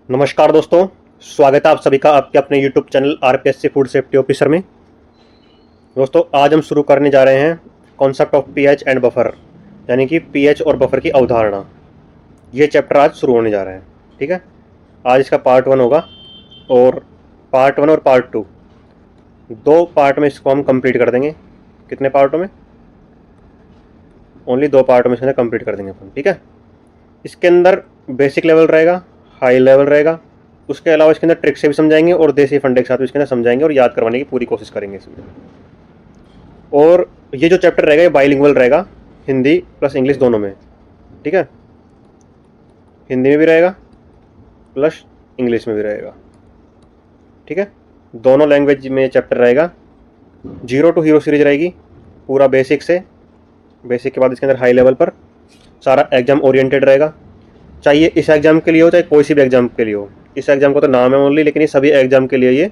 नमस्कार दोस्तों, स्वागत है आप सभी का आपके अपने YouTube channel RPSC food safety officer में। दोस्तों, आज हम शुरू करने जा रहे हैं concept of pH and buffer, यानी कि पीएच और बफर की अवधारणा। ये चैप्टर आज शुरू होने जा रहा है। ठीक है, आज इसका पार्ट 1 होगा और पार्ट 1 और पार्ट 2 दो पार्ट में इसको हम कंप्लीट कर देंगे। कितने पार्टों में? ओनली 2 पार्टों में इसके अंदर कंप्लीट कर देंगे अपन। ठीक है, इसके अंदर बेसिक लेवल रहेगा, हाई लेवल रहेगा, उसके अलावा इसके अंदर ट्रिक से भी समझाएंगे और देसी फंडे के साथ भी इसके अंदर समझाएंगे और याद करवाने की पूरी कोशिश करेंगे इसमें। और ये जो चैप्टर रहेगा ये बाइलिंगुअल रहेगा, हिंदी प्लस इंग्लिश दोनों में। ठीक है, हिंदी में भी रहेगा प्लस इंग्लिश में भी रहेगा। ठीक है, दोनों लैंग्वेज में चैप्टर रहेगा। 0 to हीरो सीरीज रहेगी, पूरा बेसिक से। बेसिक के बाद इसके अंदर हाई लेवल पर सारा एग्जाम ओरिएंटेड रहेगा, चाहिए इस एग्जाम के लिए हो चाहे कोई सी भी एग्जाम के लिए हो। इस एग्जाम को तो नाम है ओनली, लेकिन ये सभी एग्जाम के लिए ये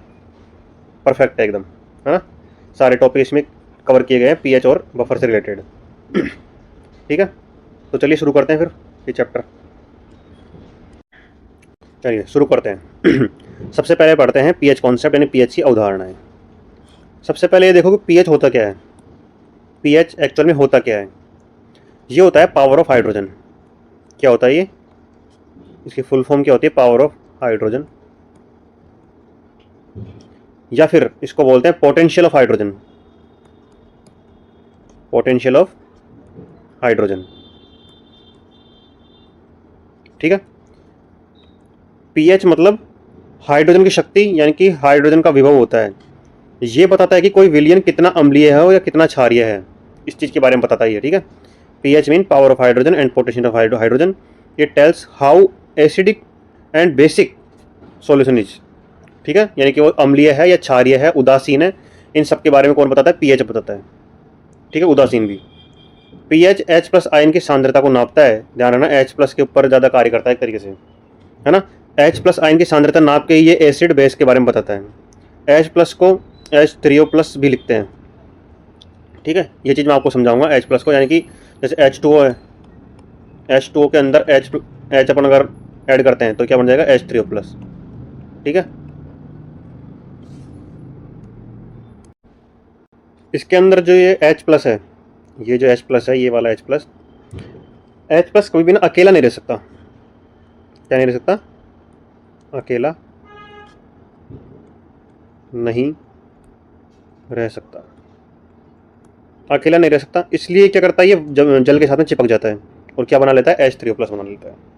परफेक्ट है एकदम, है ना। सारे टॉपिक इसमें कवर किए गए हैं पीएच और बफर से रिलेटेड। ठीक है, तो चलिए शुरू करते हैं फिर ये चैप्टर। चलिए शुरू करते हैं। सबसे पहले पढ़ते हैं पीएच कॉन्सेप्ट, यानी पीएच की अवधारणाएं। सबसे पहले ये देखो कि पीएच होता क्या है। पीएच एक्चुअल में होता क्या है? ये होता है पावर ऑफ हाइड्रोजन। क्या होता है ये? इसकी फुल फॉर्म क्या होती है? पावर ऑफ हाइड्रोजन, या फिर इसको बोलते हैं potential of hydrogen. Potential of hydrogen. ठीक है, पीएच मतलब हाइड्रोजन की शक्ति, यानी कि हाइड्रोजन का विभव होता है। ये बताता है कि कोई विलयन कितना अम्लीय है या कितना क्षारीय है, इस चीज़ के बारे में बताता है। ठीक है, pH mean power of hydrogen and potential of hydrogen. It tells how acidic and basic solution is. ठीक है, यानी कि वो अम्लीय है या क्षारीय है, उदासीन है, इन सब के बारे में कौन बताता है? पीएच बताता है। ठीक है, उदासीन भी। पीएच H प्लस आयन की सांद्रता को नापता है। ध्यान रखना, H प्लस के ऊपर ज़्यादा कार्य करता है एक तरीके से, है ना। H प्लस आयन की सांद्रता नाप के ये एसिड बेस के बारे में बताता है। H प्लस को H3O प्लस भी लिखते हैं। ठीक है, ये चीज़ मैं आपको समझाऊंगा। H प्लस को, यानी कि जैसे H2O है, H2O के अंदर H अपन अगर ऐड करते हैं तो क्या बन जाएगा? H3O plus. ठीक है, इसके अंदर जो ये H प्लस है, ये जो H प्लस है, ये वाला H प्लस कभी भी ना अकेला नहीं रह सकता। क्या नहीं रह सकता? अकेला नहीं रह सकता। अकेला नहीं रह सकता, इसलिए क्या करता है ये जल के साथ में चिपक जाता है और क्या बना लेता है? H3O प्लस बना लेता है।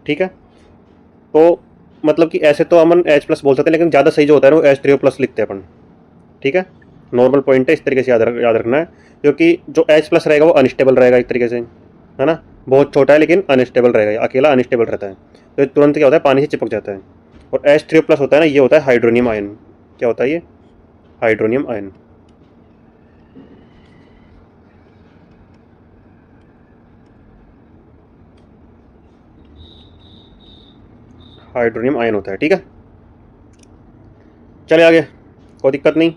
ठीक है, तो मतलब कि ऐसे तो अमन H प्लस बोल सकते हैं, लेकिन ज़्यादा सही जो होता है वो H3O प्लस लिखते हैं अपन। ठीक है, नॉर्मल पॉइंट है, इस तरीके से याद रखना है, क्योंकि जो H प्लस रहेगा वो अनस्टेबल रहेगा एक तरीके से, है ना। बहुत छोटा है लेकिन अनस्टेबल रहेगा, अकेला अनस्टेबल रहता है, तो तुरंत क्या होता है? पानी से चिपक जाता है। और H3O प्लस होता है ना, ये होता है हाइड्रोनियम आयन। क्या होता है ये? Hydronium ion. हाइड्रोनियम आयन होता है। ठीक है, चले आगे, कोई दिक्कत नहीं।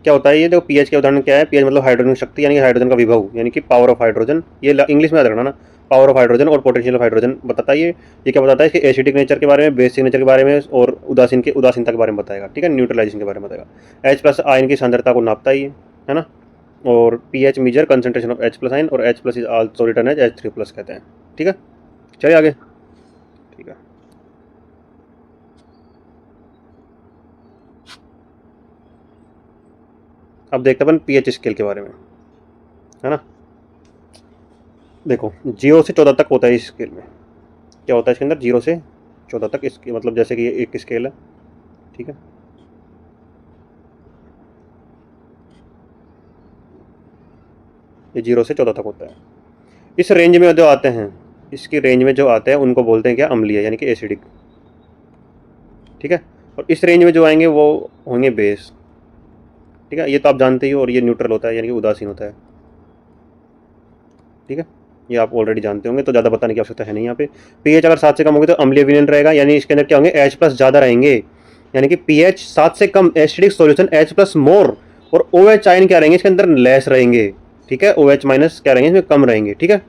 क्या होता है ये? देखो, पीएच के उदाहरण क्या है? पीएच मतलब हाइड्रोजन शक्ति, यानी कि हाइड्रोजन का विभव, यानी कि पावर ऑफ हाइड्रोजन। ये इंग्लिश में याद रखना ना, पावर ऑफ हाइड्रोजन और पोटेंशियल ऑफ हाइड्रोजन बताता है ये क्या बताता है? इसके एसिडिक नेचर के बारे में, बेसिक नेचर के बारे में और उदासीनता के बारे में बताएगा। ठीक है, न्यूट्रलाइजेशन के बारे में बताएगा। H प्लस आयन की सांद्रता को नापता है ये, है ना। और pH measure concentration of H plus ion, और H plus is also written as H3 plus कहते हैं। ठीक है, चलिए आगे। ठीक है, अब देखते हैं अपन पीएच स्केल के बारे में, है ना। देखो, 0 से 14 तक होता है इस स्केल में। क्या होता है इसके अंदर? 0 से 14 तक, इसके मतलब जैसे कि ये एक स्केल है। ठीक है, ये 0 से 14 तक होता है। इस रेंज में जो आते हैं, इसकी रेंज में जो आते हैं उनको बोलते हैं क्या? अम्लीय, यानी कि एसिडिक। ठीक है, और इस रेंज में जो आएंगे वो होंगे बेस। ठीक है, ये तो आप जानते ही हो। और ये न्यूट्रल होता है, यानी कि उदासीन होता है। ठीक है, ये आप ऑलरेडी जानते होंगे, तो ज़्यादा बताने की आवश्यकता है नहीं यहाँ पे। पीएच अगर 7 से कम होगी तो अम्लीय विलयन रहेगा, यानी इसके अंदर क्या होंगे? H प्लस ज़्यादा रहेंगे, यानी कि पीएच 7 से कम acidic solution H plus more, और OH आयन क्या रहेंगे इसके अंदर? लेस रहेंगे। ठीक है, OH माइनस क्या रहेंगे इसमें? कम रहेंगे। ठीक है,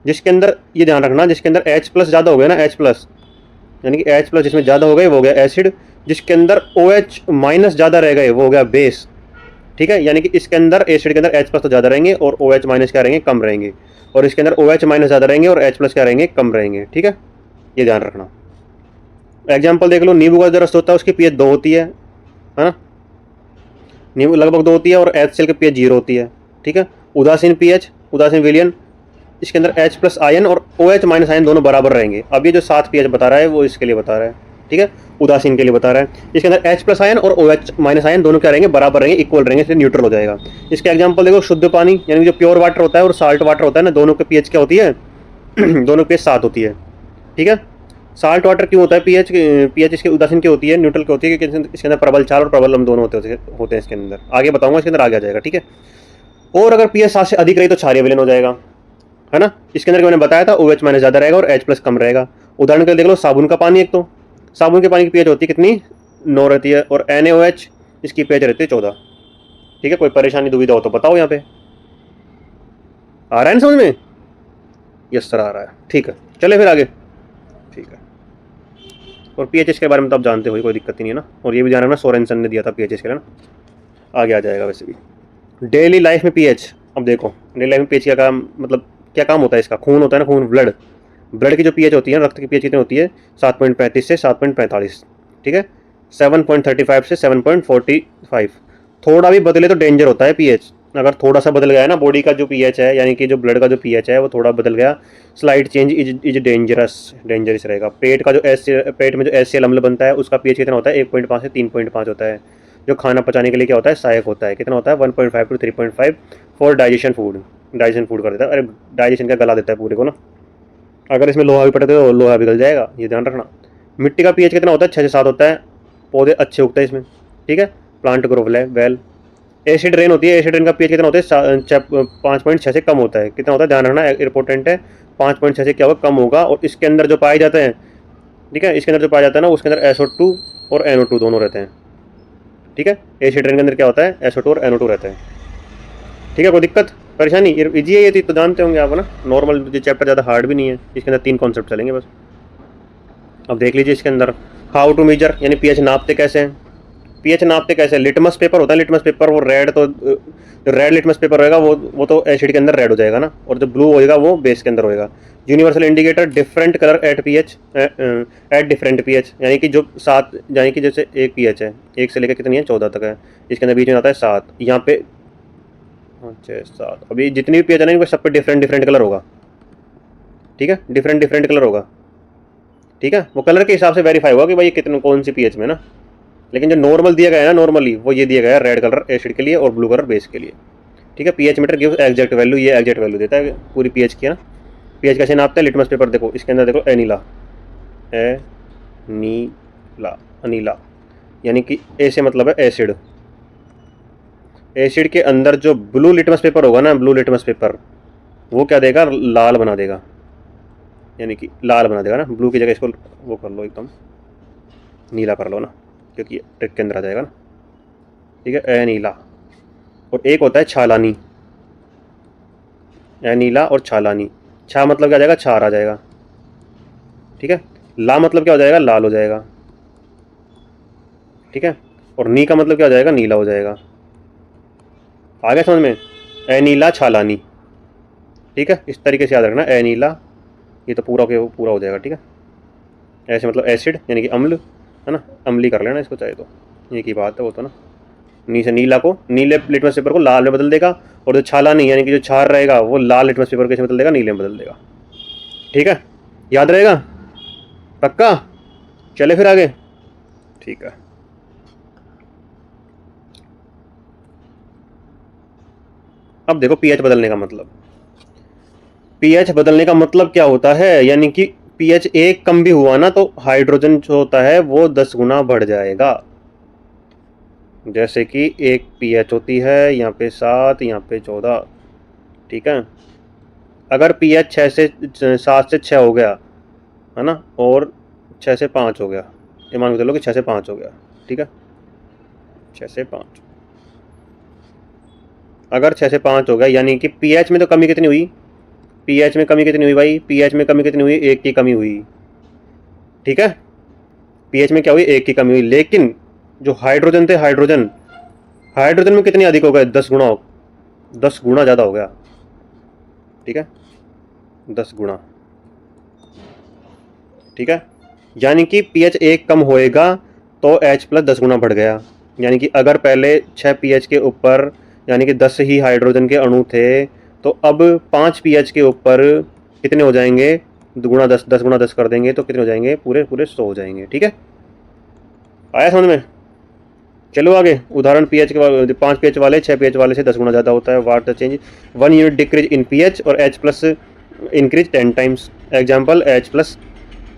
जिसके अंदर ये ध्यान रखना, जिसके अंदर H प्लस ज़्यादा हो गया ना, H प्लस यानी कि H+ जिसमें ज़्यादा हो गए वो हो गया एसिड, जिसके अंदर OH- ज़्यादा रह गए वो हो गया बेस। ठीक है, यानी कि इसके अंदर एसिड के अंदर H+ तो ज़्यादा रहेंगे और OH- क्या रहेंगे, कम रहेंगे, और इसके अंदर OH- ज़्यादा रहेंगे और H+ क्या रहेंगे, कम रहेंगे। ठीक है, ये ध्यान रखना। एग्जाम्पल देख लो, नींबू का जो रस होता है उसकी pH 2 होती है ना, नींबू लगभग 2 होती है, और HCl की pH 0 होती है। ठीक है, उदासीन pH, उदासीन विलियन, इसके अंदर H+ आयन और OH- आयन दोनों बराबर रहेंगे। अब ये जो 7 pH बता रहा है वो इसके लिए बता रहा है। ठीक है, उदासीन के लिए बता रहा है। इसके अंदर H+ आयन और OH- आयन दोनों क्या रहेंगे, बराबर रहेंगे, इक्वल रहेंगे, इसलिए न्यूट्रल हो जाएगा। इसके एग्जाम्पल देखो, शुद्ध पानी यानी जो प्योर वाटर होता है और साल्ट वाटर होता है ना, दोनों के pH क्या होती है दोनों की pH 7 होती है। ठीक है, साल्ट वाटर क्यों होता है pH इसके उदासीन की होती है, न्यूट्रल की होती है, क्योंकि इसके अंदर प्रबल चाल और प्रबल अम्ल दोनों होते हैं इसके अंदर। आगे बताऊंगा, इसके अंदर आगे आ जाएगा। ठीक है, और अगर pH 7 से अधिक रही तो क्षारीय विलयन हो जाएगा, है ना। इसके अंदर मैंने बताया था OH- ज़्यादा रहेगा और H+ कम रहेगा। उदाहरण के लिए देख लो, साबुन का पानी, एक तो साबुन के पानी की pH होती है कितनी, 9 रहती है, और NaOH इसकी pH रहती है 14। ठीक है, कोई परेशानी दुविधा हो तो बताओ, यहाँ पे आ रहा है ना समझ में? यस सर, आ रहा है। ठीक है, चले फिर आगे। ठीक है, और pH के बारे में तो आप जानते हो, कोई दिक्कत ही नहीं है ना। और ये भी जाना ना, सोरेनसन ने दिया था pH के लिए ना, आगे आ जाएगा वैसे भी। डेली लाइफ में pH, अब देखो डेली लाइफ में pH क्या काम, मतलब क्या काम होता है इसका। खून होता है ना, खून, ब्लड, ब्लड की जो pH होती है, रक्त की pH कितनी होती है, 7.35 से 7.45। ठीक है, 7.35 से 7.45। थोड़ा भी बदले तो डेंजर होता है pH। अगर थोड़ा सा बदल गया है ना बॉडी का जो pH है, यानी कि जो ब्लड का जो pH है वो थोड़ा बदल गया, स्लाइट चेंज इज डेंजरस रहेगा। पेट में जो HCl अम्ल बनता है उसका pH कितना होता है, 1.5 से 3.5 होता है। जो खाना पचाने के लिए क्या होता है, सहायक होता है, कितना होता है, 1.5 to 3.5 फॉर डाइजेशन फूड कर देता है, अरे डाइजेशन का गला देता है पूरे को ना। अगर इसमें लोहा भी पड़े तो लोहा पिघल जाएगा, ये ध्यान रखना। मिट्टी का pH कितना होता है, 6 से 7 होता है, पौधे अच्छे उगते हैं इसमें। ठीक है, plant grow well. Acid rain होती है, एसिड रेन का pH कितना होता है, 5.6 से कम होता है। कितना होता है, ध्यान रखना, इंपॉर्टेंट है। 5.6 से क्या होगा, कम होगा। और इसके अंदर जो पाए जाते हैं, ठीक है, इसके अंदर जो पाया जाता है ना, उसके अंदर SO2 और NO2 दोनों रहते हैं। ठीक है, एसिड रेन के अंदर क्या होता है, SO2 और NO2 रहते हैं। ठीक है, कोई दिक्कत परेशानी, इजी है ये तो जानते होंगे आप ना। नॉर्मल ये चैप्टर ज़्यादा हार्ड भी नहीं है, इसके अंदर 3 कॉन्सेप्ट चलेंगे बस। अब देख लीजिए इसके अंदर, हाउ टू मेजर, यानी pH नापते कैसे हैं। pH नापते कैसे, लिटमस पेपर होता है, लिटमस पेपर, वो रेड तो रेड लिटमस पेपर रहेगा, वो तो एसिड के अंदर रेड हो जाएगा ना, और जो ब्लू होएगा वो बेस के अंदर होएगा। Universal indicator, different colour at different pH, यानी कि जो 7, यानी कि जैसे एक pH है, 1 से लेकर कितनी है, 14 तक है, इसके अंदर बीच में आता है 7, यहाँ पे 6 7, अभी जितनी भी pH है ना, इनका सब पे डिफरेंट डिफरेंट कलर होगा। ठीक है, डिफरेंट डिफरेंट कलर होगा। ठीक है, वो कलर के हिसाब से वेरीफाई होगा कि भाई कितने कौन सी pH में ना। लेकिन जो नॉर्मल दिया गया है ना, नॉर्मली वो ये दिया गया है, रेड कलर एसिड के लिए और ब्लू कलर बेस के लिए। ठीक है, pH meter gives exact value, ये एग्जैक्ट वैल्यू देता है पूरी pH की, है ना। pH कैसे नापते हैं, लिटमस पेपर देखो, इसके अंदर देखो एनीला, अनीला, यानी कि ए से मतलब है एसिड। एसिड के अंदर जो ब्लू लिटमस पेपर होगा ना, ब्लू लिटमस पेपर, वो क्या देगा, लाल बना देगा, यानी कि लाल बना देगा ना। ब्लू की जगह इसको वो कर लो, एकदम नीला कर लो ना, क्योंकि ट्रिक के अंदर आ जाएगा ना। ठीक है, एनीला। और एक होता है छालानी, नीला और छालानी। छा मतलब क्या आ जाएगा, छार आ जाएगा। ठीक है, ला मतलब क्या हो जाएगा, लाल हो जाएगा। ठीक है, और नी का मतलब क्या हो जाएगा, नीला हो जाएगा। आ गया समझ में, नीला छालानी। ठीक है, इस तरीके से याद रखना, नीला, ये तो पूरा के पूरा हो जाएगा। ठीक है, ऐसे मतलब एसिड यानी कि अम्ल, है ना, अम्ली कर लेना इसको चाहे तो, ये की बात है वो तो ना। नी से नीला को, नीले लिटमस पेपर को लाल में बदल देगा, और जो छालानी यानी कि जो छार रहेगा वो लाल लिटमस पेपर कैसे बदल देगा, नीले में बदल देगा। ठीक है, याद रहेगा पक्का। चले फिर आगे। ठीक है, अब देखो pH बदलने का मतलब, pH बदलने का मतलब क्या होता है, यानी कि pH 1 कम भी हुआ ना तो हाइड्रोजन जो होता है वो 10 गुना बढ़ जाएगा। जैसे कि एक pH होती है, यहाँ पे 7, यहाँ पे 14। ठीक है, अगर pH 7 से 6 हो गया, है ना, और 6 से 5 हो गया, ये मान के चलो कि 6 से 5 हो गया। ठीक है, 6 से 5, अगर 6 से 5 हो गया, यानी कि pH में तो कमी कितनी हुई, pH में कमी कितनी हुई भाई, pH में कमी कितनी हुई, 1 की कमी हुई। ठीक है, पीएच में क्या हुई, 1 की कमी हुई। लेकिन जो हाइड्रोजन थे, हाइड्रोजन में कितने अधिक हो गए, 10 गुना ज़्यादा हो गया। ठीक है, 10 गुना। ठीक है, यानी कि पीएच 1 कम होएगा तो H प्लस 10 गुना बढ़ गया। यानी कि अगर पहले 6 पीएच के ऊपर यानी कि 10 ही हाइड्रोजन के अणु थे, तो अब 5 पीएच के ऊपर कितने हो जाएंगे, 2 गुना 10, 10 गुना 10 कर देंगे तो कितने हो जाएंगे, पूरे पूरे 100 हो जाएंगे। ठीक है, आया समझ में। चलो आगे, उदाहरण पीएच के 5 पीएच वाले 6 पीएच वाले से 10 गुना ज़्यादा होता है। What the change, 1 unit decrease in pH और H plus increase 10 times. Example, H plus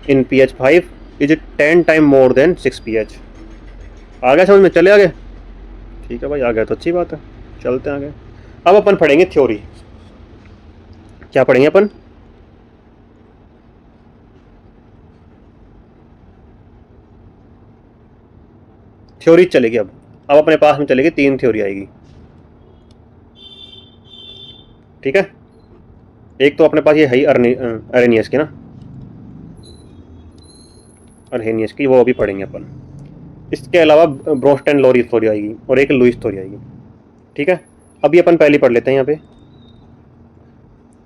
in pH 5 is 10 time more than 6 pH. आ गया समझ में, चले आगे। ठीक है भाई, आ गया तो अच्छी बात है, चलते हैं आगे। अब अपन पढ़ेंगे थ्योरी। क्या पढ़ेंगे अपन, थ्योरी चलेगी। अब अपने पास में चलेगी 3 थ्योरी आएगी। ठीक है, एक तो अपने पास ये है ही अरेनियस की ना, अरहेनियस की, वो अभी पढ़ेंगे अपन। इसके अलावा ब्रोस्टन लोरी थ्योरी आएगी और एक लुईस थ्योरी आएगी। ठीक है, अभी अपन पहले पढ़ लेते हैं यहाँ पे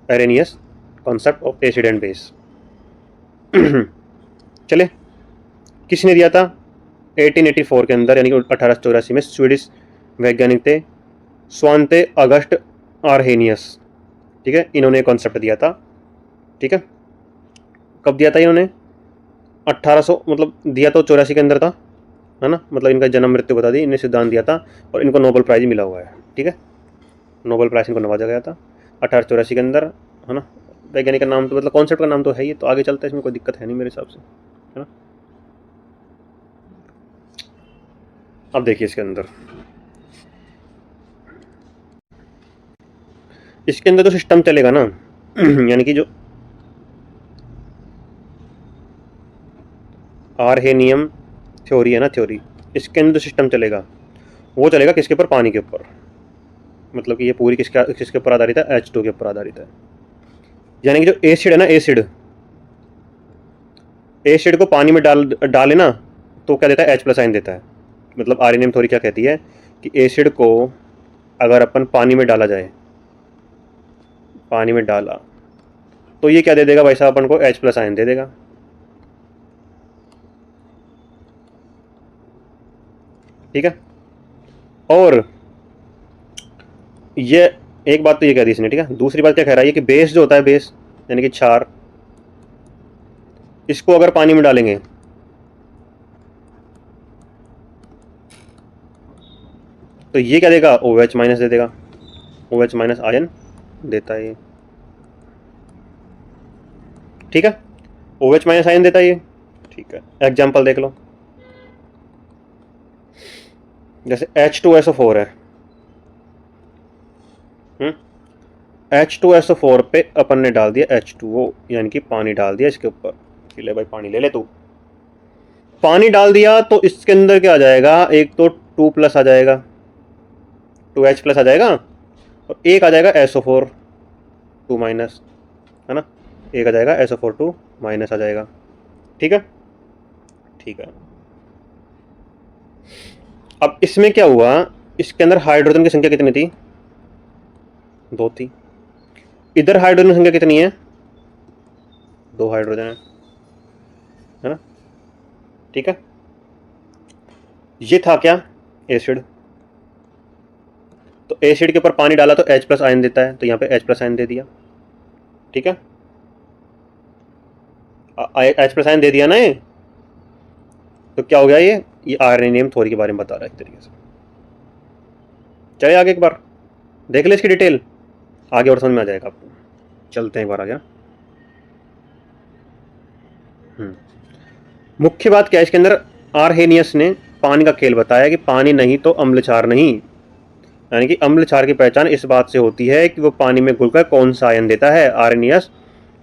Arrhenius concept of acid and base. चले, किसने दिया था 1884 के अंदर, यानी कि 1884 में स्वीडिश वैज्ञानिक थे स्वांते अगस्ट आरहेनियस। ठीक है, इन्होंने कॉन्सेप्ट दिया था। ठीक है, कब दिया था इन्होंने, 1800 मतलब दिया तो 84 के अंदर था, है ना, मतलब इनका जन्म मृत्यु बता दी, इन्हें सिद्धांत दिया था और इनको नोबेल प्राइज मिला हुआ है। ठीक है, नोबेल प्राइज इनको नवाजा गया था 1884 के अंदर, है ना। वैज्ञानिक का नाम तो मतलब कॉन्सेप्ट का नाम तो है ही, तो आगे चलता है, इसमें कोई दिक्कत है नहीं मेरे हिसाब से, है ना। अब देखिए इसके अंदर जो सिस्टम चलेगा ना, यानी कि जो आरहेनियम थ्योरी है ना, थ्योरी, इसके अंदर जो सिस्टम चलेगा वो चलेगा किसके ऊपर, पानी के ऊपर। मतलब कि ये पूरी किसके ऊपर आधारित है, H2 के ऊपर आधारित है। यानी कि जो एसिड है ना, एसिड को पानी में डाले ना तो क्या देता है, H प्लस आयन देता है। मतलब आरएनएम थ्योरी क्या कहती है कि एसिड को अगर अपन पानी में डाला जाए, पानी में डाला तो ये क्या दे देगा भाई साहब, अपन को H प्लस आयन दे देगा। ठीक है, और ये एक बात तो ये कह दी इसने। ठीक है, दूसरी बात क्या कह रहा है कि बेस जो होता है, बेस यानी कि क्षार, इसको अगर पानी में डालेंगे तो ये क्या देगा, OH माइनस दे देगा, OH माइनस आयन देता है ये। ठीक है, OH माइनस आयन देता है ये। ठीक है, एग्जाम्पल देख लो, जैसे H2SO4 है, H2SO4 पे अपन ने डाल दिया H2O, यानी कि पानी डाल दिया इसके ऊपर। ले भाई पानी ले ले तू, पानी डाल दिया तो इसके अंदर क्या आ जाएगा, एक तो 2 प्लस आ जाएगा, 2H प्लस आ जाएगा, और एक आ जाएगा SO4 2 माइनस, है ना, एक आ जाएगा SO4 2 माइनस आ जाएगा। ठीक है, ठीक है। अब इसमें क्या हुआ, इसके अंदर हाइड्रोजन की संख्या कितनी थी, 2 थी। इधर हाइड्रोजन की संख्या कितनी है, 2 हाइड्रोजन है ना। ठीक है, ये था क्या, एसिड। तो एसिड के ऊपर पानी डाला तो H प्लस आयन देता है, तो यहाँ पे H प्लस आयन दे दिया। ठीक है, H प्लस आयन दे दिया ना ये, तो क्या हो गया, ये आरएनएम थ्योरी के बारे में बता रहा है एक तरीके से। चलिए आगे एक बार देख ले इसकी डिटेल, आगे और समझ में आ जाएगा आपको। चलते हैं एक बार आगे। मुख्य बात क्या है इसके अंदर, आरहेनियस ने पानी का खेल बताया कि पानी नहीं तो अम्ल क्षार नहीं, यानी कि अम्ल क्षार की पहचान इस बात से होती है कि वो पानी में घुलकर कौन सा आयन देता है। आरहेनियस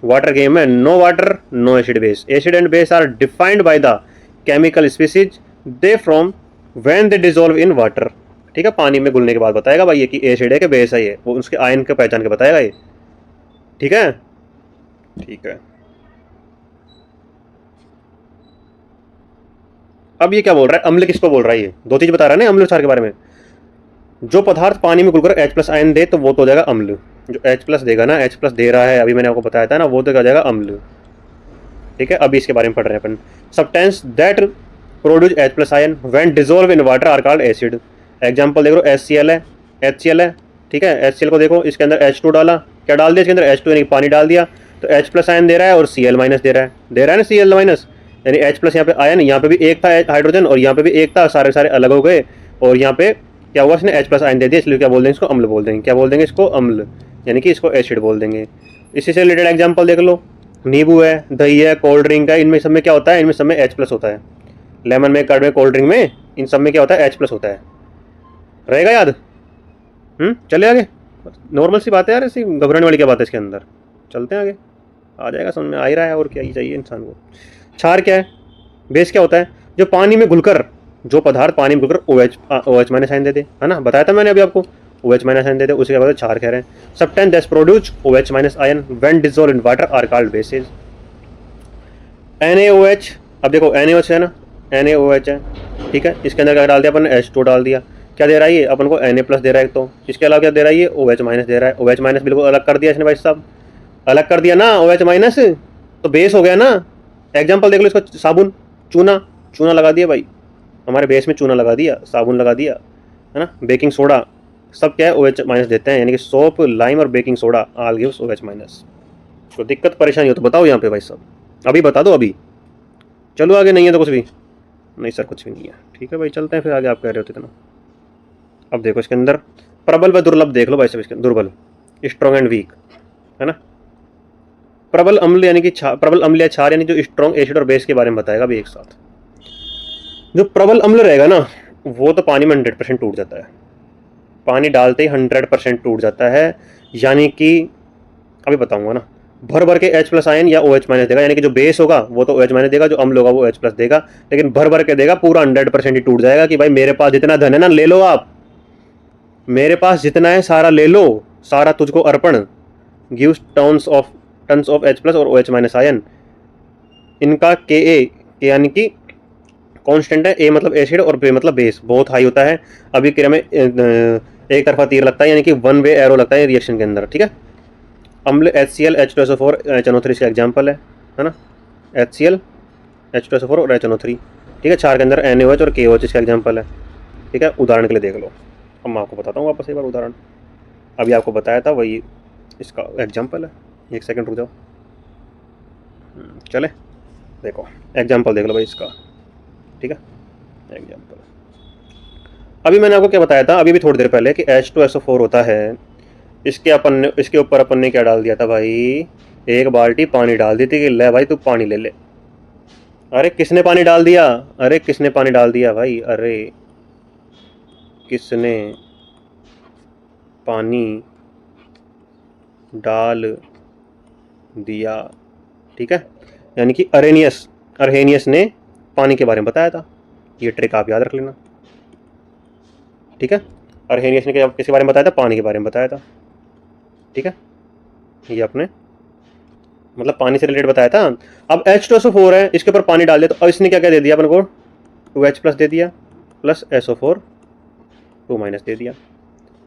वाटर गेम है, no water no acid base, acid and base are defined by the chemical species they from when they dissolve in water. ठीक है, पानी में घुलने के बाद बताएगा भाई ये कि एसिड है कि बेस है, ये वो उसके आयन के पहचान के बताएगा ये। ठीक है, ठीक है। अब ये क्या बोल रहा है, अम्ल किसको बोल रहा है, ये दो चीज़ बता रहा है ना अम्ल क्षार के बारे में। जो पदार्थ पानी में घुलकर H+ आयन दे तो वो तो हो जाएगा अम्ल। जो H+ देगा ना, H+ दे रहा है, अभी मैंने आपको बताया था ना, वो तो क्या हो जाएगा अम्ल। ठीक है, अभी इसके बारे में पढ़ रहे हैं अपन। Substance that produce H+ ion when dissolve in water are called acid. Example देख लो, HCl है, HCl है, ठीक है। HCl को देखो, इसके अंदर H2 डाला, क्या डाल दिया इसके अंदर, H2 यानी पानी डाल दिया, तो H+ आयन दे रहा है और Cl- दे रहा है, ना Cl-, यानी H+ यहाँ पे आयन, यहाँ पे भी एक था हाइड्रोजन और यहाँ पे भी एक था, सारे सारे अलग हो गए, और यहाँ पे क्या हुआ, इसने H+ आयन दे दिया, इसलिए क्या बोल देंगे इसको, अम्ल बोल देंगे। क्या बोल देंगे इसको, अम्ल, यानी कि इसको एसिड बोल देंगे। इसी से रिलेटेड एग्जाम्पल देख लो, नींबू है, दही है, कोल्ड ड्रिंक है, इनमें सब में क्या होता है, इनमें सब में H+ होता है। लेमन में, कर्ड में, कोल्ड ड्रिंक में, इन सब में क्या होता है, H+ होता है। रहेगा याद? चले आगे, नॉर्मल सी बात है यार, ऐसी घबराने वाली क्या बात है इसके अंदर। चलते हैं आगे, आ जाएगा, समझ में आ ही रहा है, और क्या ही चाहिए इंसान को। क्षार क्या है, बेस क्या होता है, जो पानी में घुलकर, जो पदार्थ पानी में घुलकर OH- आयन दे दे, है ना, बताया था मैंने अभी आपको, OH- आयन दे दे, उसी के बाद क्षार कह रहे हैं। Substance that produce OH- ion when dissolved in water are called bases. NaOH, अब देखो NaOH है ना, NaOH है, ठीक है, इसके अंदर क्या डाल दिया अपन, H2 डाल दिया, क्या दे रहा है ये अपन को, Na+ दे रहा है। तो इसके अलावा क्या दे रहा है ये, OH- दे रहा है। OH- बिल्कुल अलग कर दिया इसने भाई साहब, अलग कर दिया ना, OH- तो बेस हो गया ना। एग्जाम्पल देख लो इसको, साबुन, चूना, चूना लगा दिया भाई, हमारे बेस में चूना लगा दिया, साबुन लगा दिया, है ना, बेकिंग सोडा, सब क्या है OH- देते हैं, यानी कि सोप, लाइम और बेकिंग सोडा आल गिव्स OH-। तो दिक्कत परेशानी हो तो बताओ यहाँ पे भाई साहब, अभी बता दो अभी। चलो आगे, नहीं है तो कुछ भी नहीं सर, कुछ भी नहीं है, ठीक है भाई, चलते हैं फिर आगे, आप कह रहे हो इतना। अब देखो इसके अंदर प्रबल व दुर्लभ देख लो भाई साहब, इसके दुर्बल, स्ट्रॉन्ग एंड वीक, है ना। प्रबल अम्ल यानी कि प्रबल अम्ल या क्षार यानी जो स्ट्रॉन्ग एसिड और बेस के बारे में बताएगा अभी एक साथ। जो प्रबल अम्ल रहेगा ना, वो तो पानी में 100% टूट जाता है, पानी डालते ही 100% टूट जाता है, यानी कि अभी बताऊंगा ना। भर भर के H+ आयन या OH- देगा, यानी कि जो बेस होगा वो तो OH- देगा, जो अम्ल होगा वो H+ देगा, लेकिन भर भर के देगा, पूरा 100% ही टूट जाएगा कि भाई मेरे पास जितना धन है ना ले लो आप, मेरे पास जितना है सारा ले लो, सारा तुझको अर्पण। गिव्स टन्स ऑफ H+ और OH- आयन। इनका Ka यानी कि कांस्टेंट है, A मतलब एसिड और B मतलब बेस, बहुत हाई होता है। अभी क्रिया में एक तरफा तीर लगता है, यानी कि वन वे एरो लगता है रिएक्शन के अंदर, ठीक है। अम्ल HCl H2SO4 HNO3 इसका एग्जाम्पल है ना, HCl H2SO4 और HNO3, ठीक है। क्षार के अंदर NaOH और KOH इसका एग्जाम्पल है, ठीक है। उदाहरण के लिए देख लो, अब मैं आपको बताता हूँ वापस एक बार उदाहरण, अभी आपको बताया था वही इसका एग्जाम्पल है। एक सेकंड रुक जाओ, चले देखो एग्जाम्पल देख लो भाई इसका, ठीक है। एग्जाम्पल अभी मैंने आपको क्या बताया था अभी भी थोड़ी देर पहले कि H2SO4 होता है, इसके ऊपर अपन ने क्या डाल दिया था भाई, एक बाल्टी पानी डाल दी थी कि ले भाई तू पानी ले ले। अरे किसने पानी डाल दिया, अरे किसने पानी डाल दिया भाई, अरे किसने पानी डाल दिया, ठीक है। यानी कि अरहेनियस ने पानी के बारे में बताया था, ये ट्रिक आप याद रख लेना, ठीक है। अरहेनियस ने किसके बारे में बताया था, पानी के बारे में बताया था, ठीक है। ये अपने मतलब पानी से रिलेटेड बताया था। अब H2SO4 है, इसके ऊपर पानी डाल दिया, तो अब इसने क्या क्या दे दिया अपन को, 2H+ दे दिया प्लस SO4 2- दे दिया।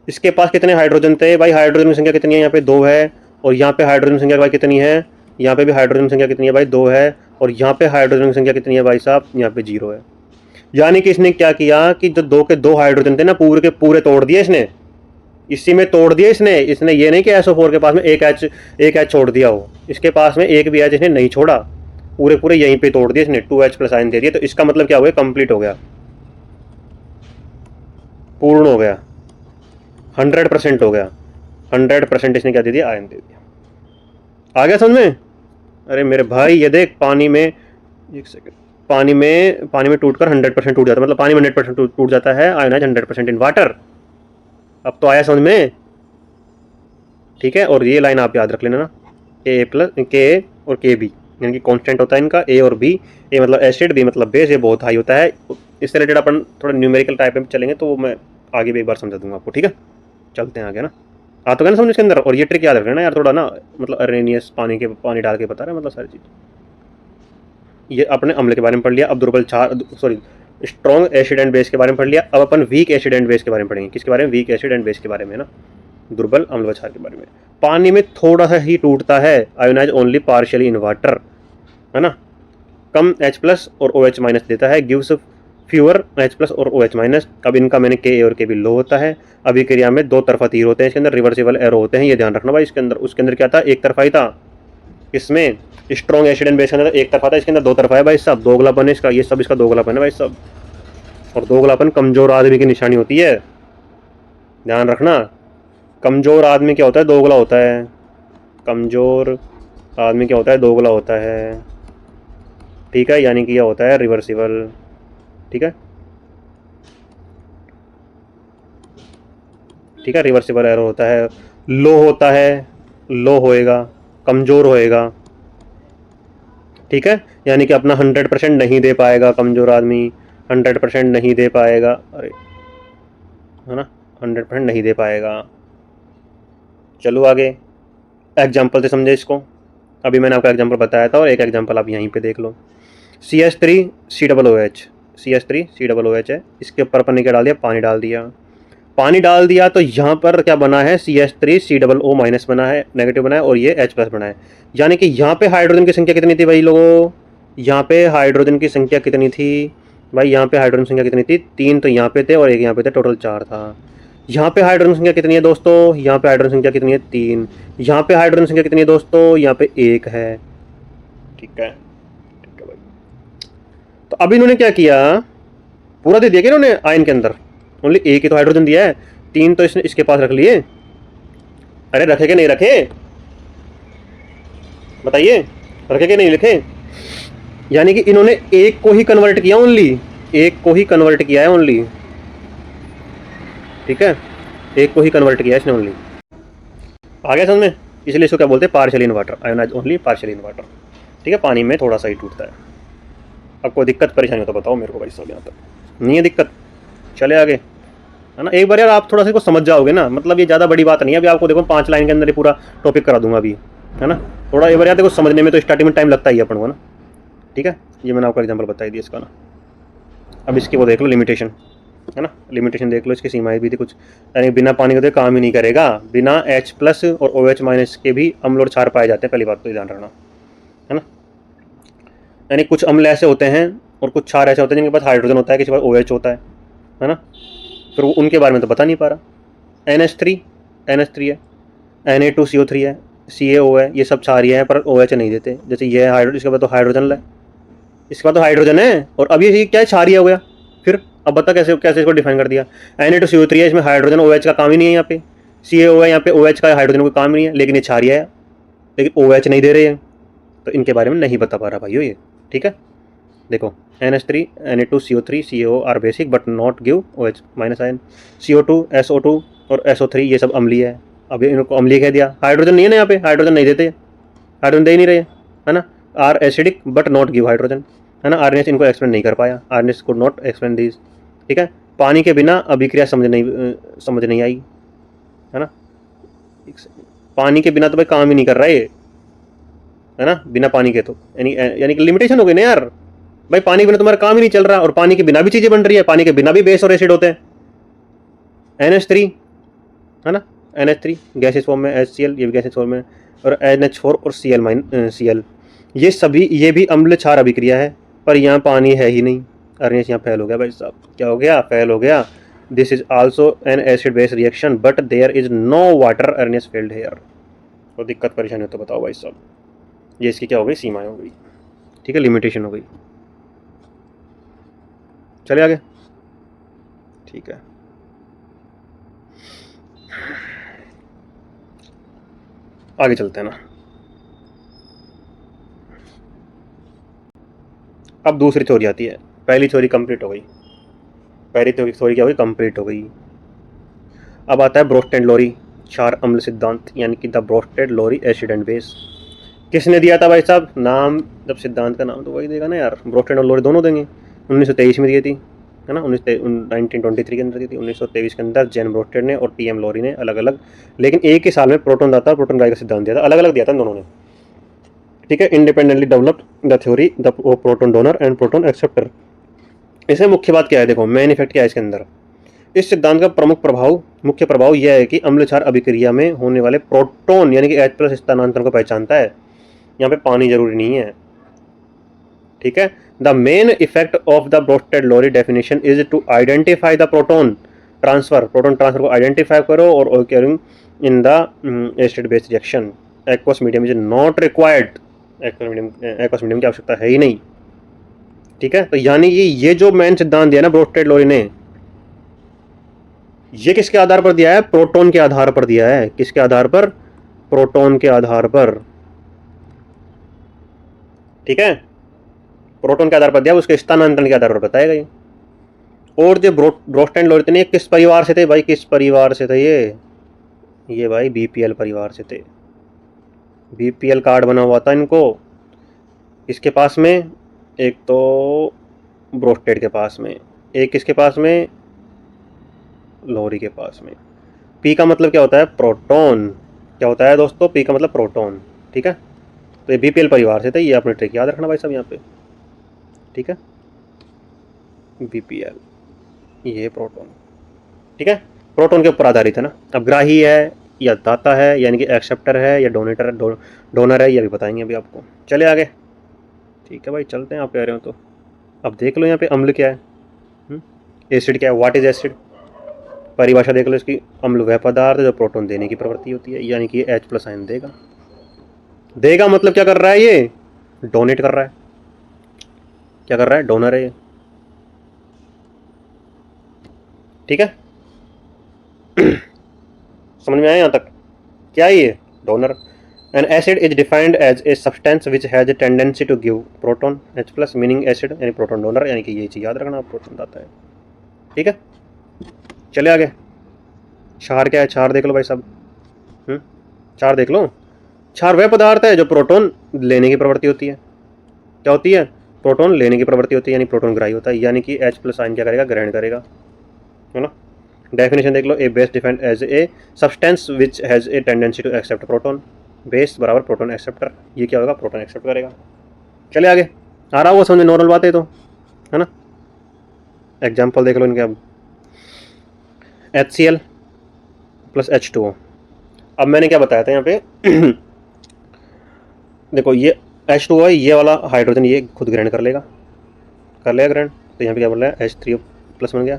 इसके पास कितने हाइड्रोजन थे भाई, हाइड्रोजन की संख्या कितनी है, यहाँ पे 2 है, और यहाँ पे हाइड्रोजन की संख्या भाई कितनी है, यहाँ पे भी हाइड्रोजन की संख्या कितनी है भाई 2 है, और यहाँ पे हाइड्रोजन की संख्या कितनी है भाई साहब, यहाँ पे 0 है। यानी कि इसने क्या किया कि जो 2 के 2 हाइड्रोजन थे ना, पूरे के पूरे तोड़ दिए इसने, इसी में तोड़ दिया इसने ये नहीं कि SO4 के पास में एक H छोड़ दिया हो, इसके पास में एक भी H इसने नहीं छोड़ा, पूरे पूरे यहीं पे तोड़ दिए इसने, 2H+ आयन दे दिया। तो इसका मतलब क्या हो गया, कंप्लीट हो गया, पूर्ण हो गया, 100% हो गया, 100% इसने क्या दे दिया, आयन दे दिया। आ गया समझ में? अरे मेरे भाई ये देख, पानी में एक सेकंड, पानी में टूटकर 100% टूट जाता है, मतलब पानी में 100% टूट जाता है, आयनाइज 100% इन वाटर। अब तो आया समझ में, ठीक है। और ये लाइन आप याद रख लेना ना, Ka और Kb यानी कि कांस्टेंट होता है इनका, A और B, A मतलब एसिड, B मतलब बेस, ये बहुत हाई होता है। इससे रिलेटेड अपन थोड़ा न्यूमेरिकल टाइप में चलेंगे, तो मैं आगे भी एक बार समझा दूंगा आपको, ठीक है। चलते हैं आगे ना, आ तो गया ना समझ इसके अंदर। और ये ट्रिक याद रखना यार थोड़ा ना, मतलब अरेनियस पानी डाल के बता रहा है, मतलब सारी चीज़। ये अपने अम्ल के बारे में पढ़ लिया। अब दुर्बल क्षार, sorry strong acid and base के बारे में पढ़ लिया। अब अपन वीक एसिड एंड बेस के बारे में पढ़ेंगे। किसके बारे में? वीक एसिड एंड बेस के बारे में ना, दुर्बल अम्ल व क्षार के बारे में। पानी में थोड़ा सा ही टूटता है, ionise only partially in water, है ना। कम H प्लस और OH माइनस देता है, गिव्स फ्यूअर H प्लस और OH माइनस। अब इनका मैंने Ka और Kb लो होता है। अभिक्रिया में दो तरफा तीर होते हैं, इसके अंदर रिवर्सिबल एरो होते हैं, ये ध्यान रखना भाई। इसके अंदर, उसके अंदर क्या था? एक तरफा ही था। इसमें स्ट्रॉन्ग एसिड एंड बेस के अंदर एक तरफा था, इसके अंदर दो तरफा है भाई साहब। दोगलापन है इसका, ये सब इसका दोगलापन है भाई साहब। और दोगलापन कमजोर आदमी की निशानी होती है, ध्यान रखना। कमजोर आदमी क्या होता है? दोगला होता है। कमजोर आदमी क्या होता है? दोगला होता है, ठीक है। यानी कि यह होता है रिवर्सिबल, ठीक है, ठीक है। रिवर्सिबल एरो होता है, लो होता है, लो होएगा, कमजोर होएगा, ठीक है। यानी कि अपना 100% नहीं दे पाएगा कमजोर आदमी, 100% नहीं दे पाएगा, अरे है ना, 100% नहीं दे पाएगा। चलो आगे, एग्जाम्पल से समझे इसको। अभी मैंने आपको एग्जाम्पल बताया था और एक एग्जाम्पल आप यहीं पे देख लो। CH3COOH, CH3COOH है, इसके ऊपर अपन ने क्या डाल दिया? पानी डाल दिया। पानी डाल दिया तो यहाँ पर क्या बना है? CH3COO माइनस बना है, नेगेटिव बना है, और ये H प्लस बना है। यानी कि यहाँ पे हाइड्रोजन की संख्या कितनी थी भाई लोगों? यहाँ पे हाइड्रोजन की संख्या कितनी थी भाई? यहाँ पे हाइड्रोजन संख्या कितनी थी? 3 तो यहाँ पे थे और एक यहाँ पे थे, टोटल 4 था। यहाँ पे हाइड्रोजन संख्या कितनी है दोस्तों? यहाँ पे हाइड्रोजन संख्या कितनी है? 3। यहाँ पे हाइड्रोजन संख्या कितनी है दोस्तों? यहाँ पे 1 है, ठीक है, ठीक है भाई। तो अब इन्होंने क्या किया? पूरा दे दिया क्या इन्होंने आयन के अंदर? ओनली एक ही तो हाइड्रोजन दिया है, 3 तो इसने इसके पास रख लिए। अरे रखे के नहीं रखे? बताइए, रखे के नहीं लिखे? यानी कि इन्होंने एक को ही कन्वर्ट किया, ओनली एक को ही कन्वर्ट किया है ओनली, ठीक है, एक को ही कन्वर्ट किया है इसने ओनली। आ गया समझ में? इसलिए इसको क्या बोलते हैं? Partially in water, ionise only partially in water, ठीक है। पानी में थोड़ा सा ही टूटता है। अब कोई दिक्कत परेशानी हो तो बताओ मेरे को भाई साहब, यहाँ तक नहीं है दिक्कत? चले आगे, है ना। एक बार यार आप थोड़ा सा इसको समझ जाओगे ना, मतलब ये ज़्यादा बड़ी बात नहीं है। अभी आपको देखो 5 लाइन के अंदर ही पूरा टॉपिक करा दूंगा अभी, है ना। थोड़ा एक बार यार देखो समझने में तो स्टार्टिंग में टाइम लगता ही है अपन को ना, ठीक है। ये मैंने आपको एग्जांपल बताई दी इसका ना। अब इसकी वो देख लो, लिमिटेशन, है ना। लिमिटेशन देख लो, इसकी सीमाएं भी थी कुछ, यानी बिना पानी के तो काम ही नहीं करेगा। बिना H प्लस और OH माइनस के भी अम्ल और क्षार पाए जाते हैं, पहली बात तो ध्यान रखना, है ना। यानी कुछ अम्ल ऐसे होते हैं और कुछ क्षार ऐसे होते हैं जिनके पास हाइड्रोजन होता है, किसी के पास OH होता है ना। फिर उनके बारे में तो बता नहीं पा रहा। NH3 है, Na2CO3 है, CaO है, ये सब क्षारीय है पर OH नहीं देते। जैसे ये हाइड्रोजन, इसके बाद तो हाइड्रोजन है, इसके बाद तो हाइड्रोजन है, और अब ये क्या है? क्षारीय हो गया। फिर अब बता कैसे कैसे इसको डिफाइन कर दिया? Na2CO3 है, इसमें हाइड्रोजन OH का काम ही नहीं है। यहाँ पे CaO है, यहाँ पे OH का हाइड्रोजन कोई काम नहीं है, लेकिन ये क्षारीय है, लेकिन OH नहीं दे रहे हैं, तो इनके बारे में नहीं बता पा रहा भाइयों ये, ठीक है। देखो NH3, Na2CO3, CaO are basic but not give OH minus ion. CO2, SO2 और SO3 ये सब अम्लीय है। अब इनको अम्लीय कह दिया, हाइड्रोजन नहीं है ना, यहाँ पे हाइड्रोजन नहीं देते, हाइड्रोजन दे ही नहीं रहे, है ना। Are acidic but not give hydrogen, है ना। आरएनएस इनको एक्सप्लेन नहीं कर पाया, Arrhenius could not explain this, ठीक है। पानी के बिना अभिक्रिया समझ नहीं आई, है ना। पानी के बिना तो भाई काम ही नहीं कर रहा है ना, बिना पानी के तो यानी कि लिमिटेशन हो गई ना यार। भाई पानी के बिना तुम्हारा काम ही नहीं चल रहा, और पानी के बिना भी चीज़ें बन रही है, पानी के बिना भी बेस और एसिड होते हैं। NH3, है ना, NH3 गैसेस फॉर्म में, HCl ये भी गैसेस फॉर्म में, और NH4 और Cl, ये भी अम्ल क्षार अभिक्रिया है, पर यहाँ पानी है ही नहीं। अरेंज यहाँ फेल हो गया भाई साहब, क्या हो गया? फेल हो गया। This is also an acid base reaction but there is no water, Arrhenius failed here. तो दिक्कत परेशानी हो तो बताओ भाई साहब, ये इसकी क्या हो गई? सीमाएं हो गई, ठीक है, लिमिटेशन हो गई। चले आगे, ठीक है। आगे चलते हैं ना। अब दूसरी थ्योरी आती है। पहली थ्योरी कंप्लीट हो गई, पहली थ्योरी क्या हो गई? कंप्लीट हो गई। अब आता है ब्रोस्टेड-लोरी क्षार अम्ल सिद्धांत, यानी कि द ब्रोस्टेड-लोरी एसिड एंड बेस। किसने दिया था भाई साहब नाम? जब सिद्धांत का नाम तो वही देगा ना यार, ब्रोस्टेड और लोरी दोनों देंगे। 1923 में दी थी, है ना, 1923 के अंदर दी थी। 1923 के अंदर जैन ब्रोस्टेड ने और TM लोरी ने अलग अलग, लेकिन एक ही साल में प्रोटॉन दाता प्रोटॉन गाय का सिद्धांत दिया था, अलग अलग दिया था इन दोनों ने, ठीक है। Independently developed the theory the proton donor and proton acceptor, इसमें मुख्य बात क्या है, देखो मेन इफेक्ट क्या है इसके अंदर। इस सिद्धांत का मुख्य प्रभाव यह है कि अम्ल क्षार अभिक्रिया में होने वाले प्रोटॉन यानी कि H+ स्थानांतरण को पहचानता है। यहाँ पे पानी जरूरी नहीं है, ठीक है। The main effect of the Bronsted Lowry definition is to identify the proton transfer को आइडेंटिफाई करो और occurring in the acid base reaction. Aqueous medium is not required, aqueous medium की आवश्यकता है ही नहीं, ठीक है। तो यानी ये जो मेन सिद्धांत दिया ना ब्रोस्टेड-लोरी ने, ये किसके आधार पर दिया है? प्रोटॉन के आधार पर दिया है। किसके आधार पर? प्रोटॉन के आधार पर, ठीक है। प्रोटॉन के आधार पर दिया, उसके स्थानांतरण के आधार पर बताएगा ये। और जो ब्रोस्टेड-लोरी ने किस परिवार से थे भाई? किस परिवार से थे ये भाई बीपीएल परिवार से थे। बीपीएल कार्ड बना हुआ था इनको। इसके पास में एक तो ब्रोस्टेड के पास में, एक किसके पास में? लोरी के पास में। पी का मतलब क्या होता है? प्रोटॉन। क्या होता है दोस्तों? पी का मतलब प्रोटॉन, ठीक है। तो ये बीपीएल परिवार से थे, ये अपने ट्रिक याद रखना भाई साहब यहाँ पे, ठीक है। बीपीएल, ये प्रोटॉन, ठीक है। प्रोटॉन के ऊपर आधारित है ना। अब ग्राही है या दाता है, यानी कि एक्सेप्टर है या डोनर है, ये भी बताएंगे अभी आपको। चले आगे, ठीक है भाई, चलते हैं। आप कह रहे हो तो अब देख लो यहाँ पे अम्ल क्या है, एसिड क्या है। What is acid? परिभाषा देख लो इसकी। अम्ल वह पदार्थ जो प्रोटॉन देने की प्रवृत्ति होती है, यानी कि H+ आयन देगा मतलब क्या कर रहा है ये? डोनेट कर रहा है। क्या कर रहा है? डोनर है ये, ठीक है। समझ में आया यहाँ तक? क्या है ये? Donor. An acid is defined as a substance which has a tendency to give proton H+, meaning acid यानी प्रोटॉन डोनर, यानी कि ये चीज़ याद रखना, प्रोटॉन दाता है, ठीक है। चले आगे। क्षार क्या है? क्षार देख लो भाई साहब, क्षार देख लो। क्षार वह पदार्थ है जो प्रोटॉन लेने की प्रवृत्ति होती है। क्या होती है? प्रोटॉन लेने की प्रवृत्ति होती है, यानी प्रोटॉन ग्राही होता है, यानी कि H+ आयन क्या करेगा? ग्रहण करेगा, है ना। डेफिनेशन देख लो। A base defined as a substance which has a tendency to accept proton. Base बराबर प्रोटॉन एक्सेप्टर, ये क्या होगा? प्रोटॉन एक्सेप्ट करेगा। चले आगे। आ रहा होगा समझ, नॉर्मल बात है तो, है ना। एग्जाम्पल देख लो इनके। अब HCl + H2O। अब मैंने क्या बताया था यहाँ पे देखो ये H2O है, ये वाला हाइड्रोजन ये खुद ग्रहण कर लेगा ग्रहण। तो यहाँ पे क्या बोल रहा है? H3O+ बन गया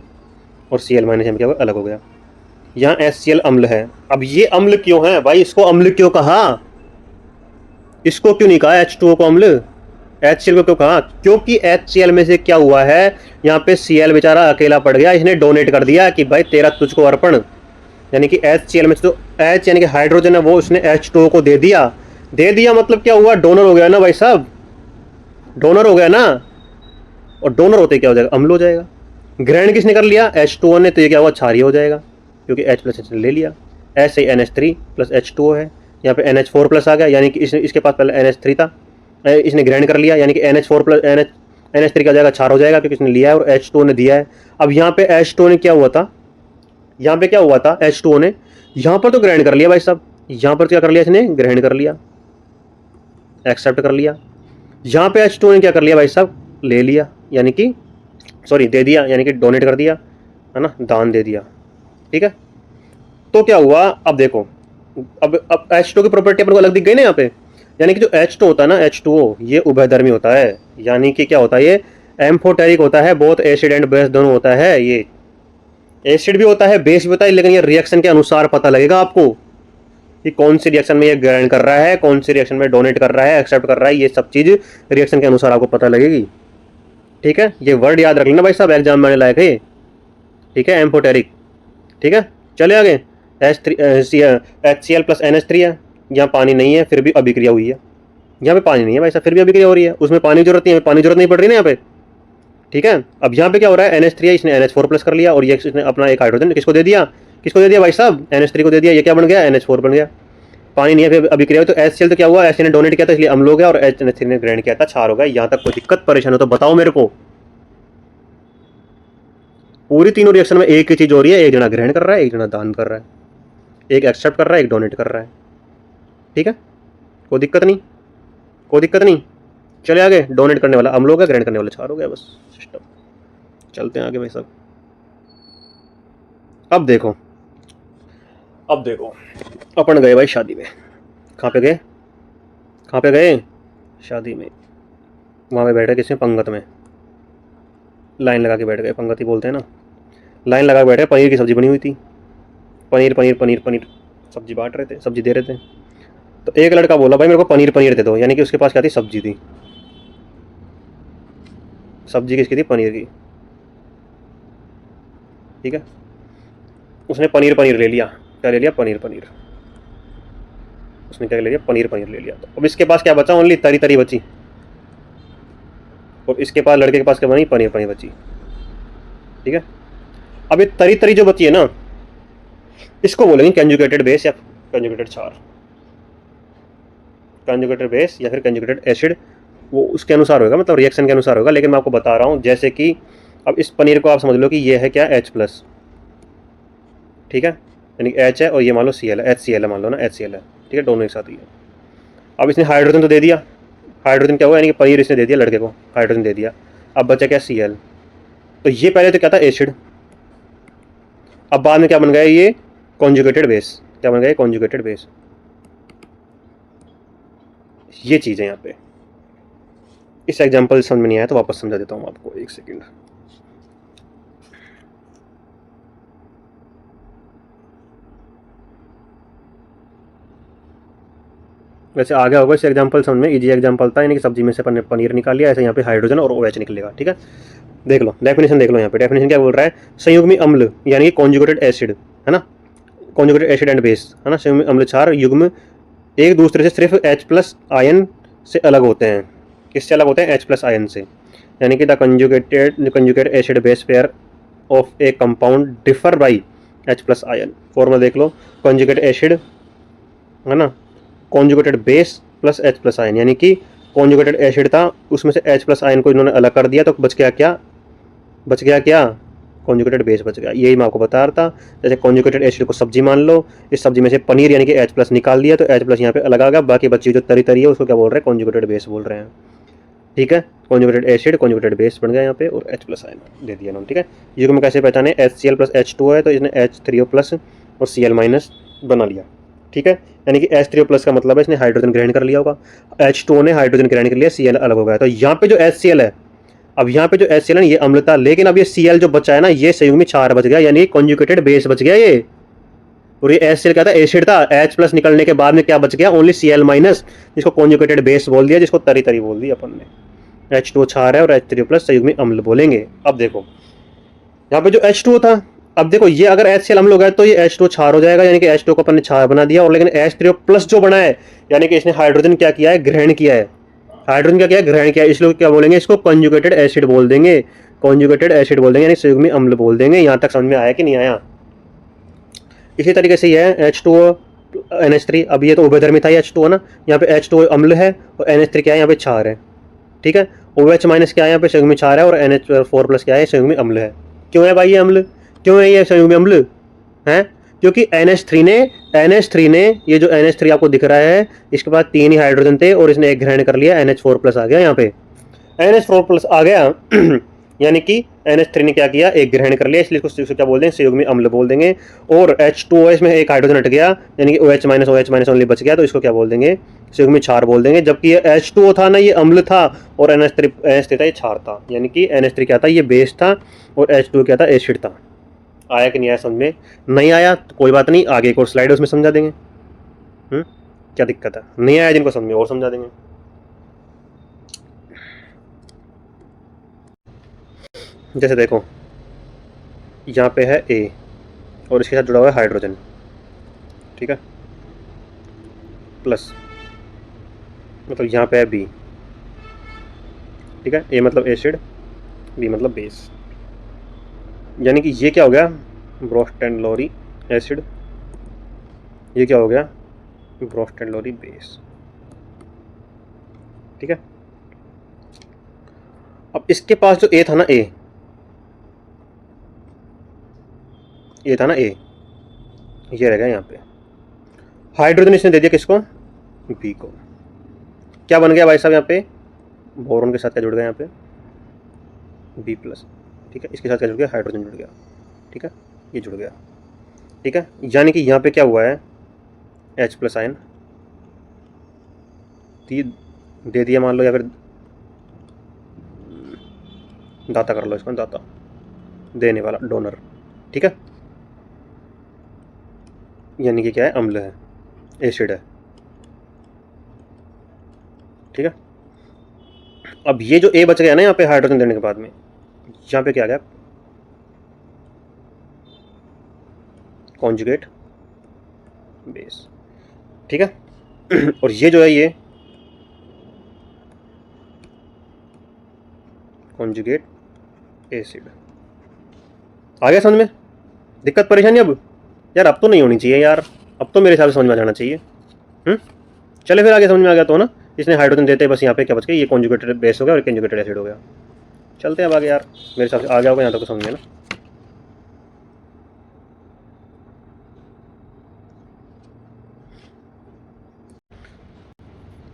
और Cl- यहाँ पे क्या हुआ? अलग हो गया। यहाँ HCl अम्ल है। अब ये अम्ल क्यों है भाई? इसको अम्ल क्यों कहा? इसको क्यों नहीं कहा H2O को अम्ल? HCl को क्यों कहा? क्योंकि HCl में से क्या हुआ है, यहाँ पे Cl बेचारा अकेला पड़ गया, इसने डोनेट कर दिया कि भाई तेरा तुझको अर्पण, यानी कि HCl में से तो H यानी कि हाइड्रोजन है वो उसने H2O को दे दिया मतलब क्या हुआ? डोनर हो गया ना भाई साहब, डोनर हो गया ना। और डोनर होते क्या हो जाएगा? अम्ल हो जाएगा। ग्रहण किसने कर लिया? H2O ने, तो ये क्या हुआ? क्षारीय हो जाएगा, क्योंकि H+ ले लिया। ऐसे NH3 + H2O है, यहाँ पे NH4+ आ गया, यानी कि इसके पास पहले NH3 था, इसने ग्रहण कर लिया, यानी कि NH3 का जाएगा क्षार हो जाएगा, क्योंकि इसने लिया है और H2O ने दिया है। अब यहाँ पे H2O ने क्या हुआ था? यहाँ पे क्या हुआ था? H2O ने यहाँ पर तो ग्रहण कर लिया भाई साहब, यहाँ पर क्या कर लिया? इसने ग्रहण कर लिया, एक्सेप्ट कर लिया। यहाँ पे H2O ने क्या कर लिया भाई साहब? ले लिया, यानी कि सॉरी दे दिया, यानी कि डोनेट कर दिया, है ना, दान दे दिया, ठीक है। तो क्या हुआ? अब देखो, अब H2O की प्रॉपर्टी अपन को अलग दिख गई ना यहाँ पे। यानी कि जो H2 होता है ना, H2O ये उभयधर्मी होता है, यानी कि क्या होता है? ये एम्फोटेरिक होता है, बोथ एसिड एंड बेस दोनों होता है। ये एसिड भी होता है, बेस भी होता है, लेकिन ये रिएक्शन के अनुसार पता लगेगा आपको कि कौन सी रिएक्शन में ये ग्रहण कर रहा है, कौन सी रिएक्शन में डोनेट कर रहा है, एक्सेप्ट कर रहा है। ये सब चीज रिएक्शन के अनुसार आपको पता लगेगी, ठीक है। ये वर्ड याद रख लेना भाई साहब, एग्जाम में आने लायक है, ठीक है। एम्फोटेरिक, ठीक है। चले आगे। HCl + NH3 है, यहाँ पानी नहीं है फिर भी अभिक्रिया हुई है। यहाँ पे पानी नहीं है भाई साहब, फिर भी अभिक्रिया हो रही है। उसमें पानी की जरूरत नहीं है, पानी जरूरत नहीं पड़ रही ना यहाँ पे, ठीक है। अब यहाँ पे क्या हो रहा है? NH3 है, इसने NH4+ कर लिया, और ये इसने अपना एक हाइड्रोजन किसको दे दिया? किसको दे दिया भाई साहब? NH3 को दे दिया। ये क्या बन गया? NH4 बन गया। पानी नहीं है फिर अभिक्रिया हुई, तो HCl तो क्या हुआ? HCl ने डोनेट किया था इसलिए अम्ल हो गया, और NH3 ने ग्रहण किया था, क्षार हो गया। यहाँ तक कोई दिक्कत परेशान हो तो बताओ मेरे को। पूरी तीनों रिएक्शन में एक ही चीज हो रही है, एक जना ग्रहण कर रहा है, एक जना दान कर रहा है, एक एक्सेप्ट कर रहा है, एक डोनेट कर रहा है, ठीक है। कोई दिक्कत नहीं, कोई दिक्कत नहीं। चले आगे। डोनेट करने वाला अम्ल हो गया, ग्रहण करने वाला क्षार हो गया, बस सिस्टम चलते हैं आगे भाई साहब। अब देखो अपन गए भाई शादी में। कहाँ पे गए शादी में। वहाँ पे बैठे किसमें, पंगत में। लाइन लगा के बैठ गए, पंगत ही बोलते हैं ना। लाइन लगा के बैठे, पनीर की सब्जी बनी हुई थी। पनीर पनीर पनीर पनीर सब्जी बांट रहे थे, सब्जी दे रहे थे। तो एक लड़का बोला भाई मेरे को पनीर पनीर दे दो, यानी कि उसके पास क्या थी, सब्जी थी। सब्जी किसकी थी, पनीर की। ठीक है, उसने पनीर पनीर ले लिया। क्या ले लिया, पनीर पनीर। उसने क्या ले लिया, पनीर पनीर ले लिया। तो अब इसके पास क्या बचा, ओनली तरी तरी बची। और इसके पास, लड़के के पास क्या बनी, पनीर पनीर बची। ठीक है, अब ये तरी तरी जो बची है ना, इसको बोलेंगे कंजुगेटेड बेस या कंजुगेटेड क्षार। कंजुगेटेड बेस या फिर कंजुगेटेड एसिड, वो उसके अनुसार होगा, मतलब रिएक्शन के अनुसार होगा। लेकिन मैं आपको बता रहा हूँ, जैसे कि अब इस पनीर को आप समझ लो कि ये है क्या, H+। ठीक है, यानी H है और ये मान लो Cl है, HCl है मान लो ना, HCl है। ठीक है, दोनों एक साथ ही है। अब इसने हाइड्रोजन तो दे दिया। हाइड्रोजन क्या हुआ, यानी कि पनीर इसने दे दिया लड़के को, हाइड्रोजन दे दिया। अब बचा क्या, Cl। तो ये पहले तो क्या था, एसिड। अब बाद में क्या बन गया, ये कॉन्जुगेटेड बेस। क्या बन गया, कॉन्जुगेटेड बेस। ये चीज़ है यहाँ पे। इस एग्जाम्पल समझ में नहीं आया तो वापस समझा देता हूँ आपको, एक सेकेंड। वैसे आ गया होगा इस एग्जाम्पल समझ में, इजी एग्जाम्पल था, यानी कि सब्जी में से पनीर निकाल लिया, ऐसे यहाँ पे हाइड्रोजन और OH निकलेगा। ठीक है, देख लो डेफिनेशन, देख लो यहाँ पे डेफिनेशन क्या बोल रहा है, संयुग्मी अम्ल यानी कि कॉन्जुगेटेड एसिड, है ना, कॉन्जुगेटेड एसिड एंड बेस, है ना, संयुग्मी अम्ल क्षार युग्म एक दूसरे से सिर्फ H+ आयन से अलग होते हैं। किससे अलग होते हैं, H+ आयन से। यानी कि the conjugated acid base pair of A compound differ by H+ ion. Formula देख लो, कंजुगेट एसिड, है ना, conjugated base plus H+ ion, यानी कि कॉन्जुगेटेड एसिड था, उसमें से H+ आयन को इन्होंने अलग कर दिया, तो बच गया क्या, कॉन्जुगेटेड बेस बच गया। यही मैं आपको बता रहा था। जैसे कॉन्जुगेटेड एसिड को सब्जी मान लो, इस सब्जी में से पनीर यानी कि H+ निकाल दिया, तो H+ यहाँ पे अलग आ गया, बाकी बची जो तरी तरी है उसको क्या बोल रहे हैं, कॉन्जुगेटेड बेस बोल रहे हैं। ठीक है, कॉन्जुगेटेड एसिड कॉन्जुगेटेड बेस बन गया यहाँ पे, और H+ आयन दे दिया उन्होंने। ठीक है, युग्म कैसे पहचाने, HCl + H2O है, तो इसने H3O+ और Cl- बना लिया। ठीक है, यानी कि H3O+ का मतलब है इसने हाइड्रोजन ग्रहण कर लिया होगा, H2O ने हाइड्रोजन ग्रहण कर लिया, Cl अलग हो गया। तो यहाँ पे जो HCl है, अब यहाँ पे जो HCl है ये अम्ल था, लेकिन अब ये Cl जो बचा है ना, ये संयुग्मी क्षार बच गया, यानी कॉन्जुगेटेड बेस बच गया ये। और ये HCl क्या था, एसिड था। H+ निकलने के बाद में क्या बच गया, ओनली Cl-, जिसको कॉन्जुगेटेड बेस बोल दिया, जिसको तरी तरी बोल दिया अपन ने। H2O क्षार है और H3O+ संयुग्मी अम्ल बोलेंगे। अब देखो यहाँ पे जो H2O था, अब देखो ये अगर HCl अम्ल हो गया तो ये H2O क्षार हो जाएगा, यानी कि H2O को अपन ने क्षार बना दिया। और लेकिन H3O+ जो बना है, यानी कि इसने हाइड्रोजन क्या किया है, ग्रहण किया है। हाइड्रोजन क्या किया है, ग्रहण किया है, इसलिए क्या बोलेंगे, इसको कॉन्जुगेटेड एसिड बोल देंगे। कॉन्जुगेटेड एसिड बोल देंगे, यानी संयुग्मी अम्ल बोल देंगे। यहाँ तक समझ में आया कि नहीं आया। इसी तरीके से ये है H2O NH3। अब ये तो उभयधर्मी था H2O ना, यहाँ पे H2O अम्ल है और NH3 क्या है, यहाँ पे क्षार है। ठीक है, OH- क्या है, यहाँ पे संयुग्मी क्षार है, और NH4+ क्या है, संयुग्मी अम्ल है। क्यों है भाई ये अम्ल, क्यों है ये संयुग्मी अम्ल है, क्योंकि NH3 ने ये जो NH3 आपको दिख रहा है, इसके पास 3 ही हाइड्रोजन थे और इसने एक ग्रहण कर लिया, NH4+ आ गया। यहाँ पे NH4+ आ गया यानी कि NH3 ने क्या किया, एक ग्रहण कर लिया, इसलिए इसको क्या बोल देंगे, संयुग्मी अम्ल बोल देंगे। और H2O इसमें एक हाइड्रोजन हट गया, यानी कि OH- ओनली बच गया, तो इसको क्या बोल देंगे, संयुग्मी क्षार बोल देंगे। जबकि ये H2O था ना, ये अम्ल था, और NH3 था, ये क्षार था। यानी कि NH3 क्या था, ये बेस था, और H2O क्या था, एसिड था। आया कि नहीं आया समझ में, नहीं आया तो कोई बात नहीं, आगे एक और स्लाइड उसमें समझा देंगे। क्या दिक्कत है, नहीं आया जिनको समझ में और समझा देंगे। जैसे देखो यहाँ पे है A और इसके साथ जुड़ा हुआ है हाइड्रोजन। ठीक है, प्लस, मतलब यहाँ पे है B। ठीक है, A मतलब एसिड, B मतलब बेस, यानी कि ये क्या हो गया, ब्रोस्टेनलोरी एसिड, ये क्या हो गया, ब्रोस्टेनलोरी बेस। ठीक है, अब इसके पास जो A था ना, ये था ना A, ये रह गया यहाँ पे। हाइड्रोजन इसने दे दिया किसको, B को। क्या बन गया भाई साहब यहाँ पे, बोरोन के साथ क्या जुड़ गया यहाँ पे, B+। ठीक है, इसके साथ क्या जुड़ गया, हाइड्रोजन जुड़ गया, ठीक है, ये जुड़ गया, ठीक है। यानी कि यहाँ पे क्या हुआ है, H+ आयन दे दिया मान लो, या फिर दाता कर लो इसको, दाता देने वाला, डोनर, ठीक है। यानी कि क्या है, अम्ल है, एसिड है, ठीक है। अब ये जो ए बच गया ना यहाँ पे हाइड्रोजन देने के बाद में, यहाँ पे क्या आ गया, कॉन्जुगेट बेस, ठीक है। और ये जो है, ये कॉन्जुगेट एसिड आ गया समझ में। दिक्कत परेशानी अब यार, अब तो नहीं होनी चाहिए यार, अब तो मेरे हिसाब से समझ में आ जाना चाहिए। चले फिर आगे समझ में आ गया तो ना, इसने हाइड्रोजन देते बस यहाँ पे क्या बच गया, ये कॉन्जुगेटेड बेस हो गया और कॉन्जुगेटेड एसिड हो गया। चलते हैं अब आगे यार, मेरे हिसाब से आ गया होगा यहाँ तक तो समझ में ना।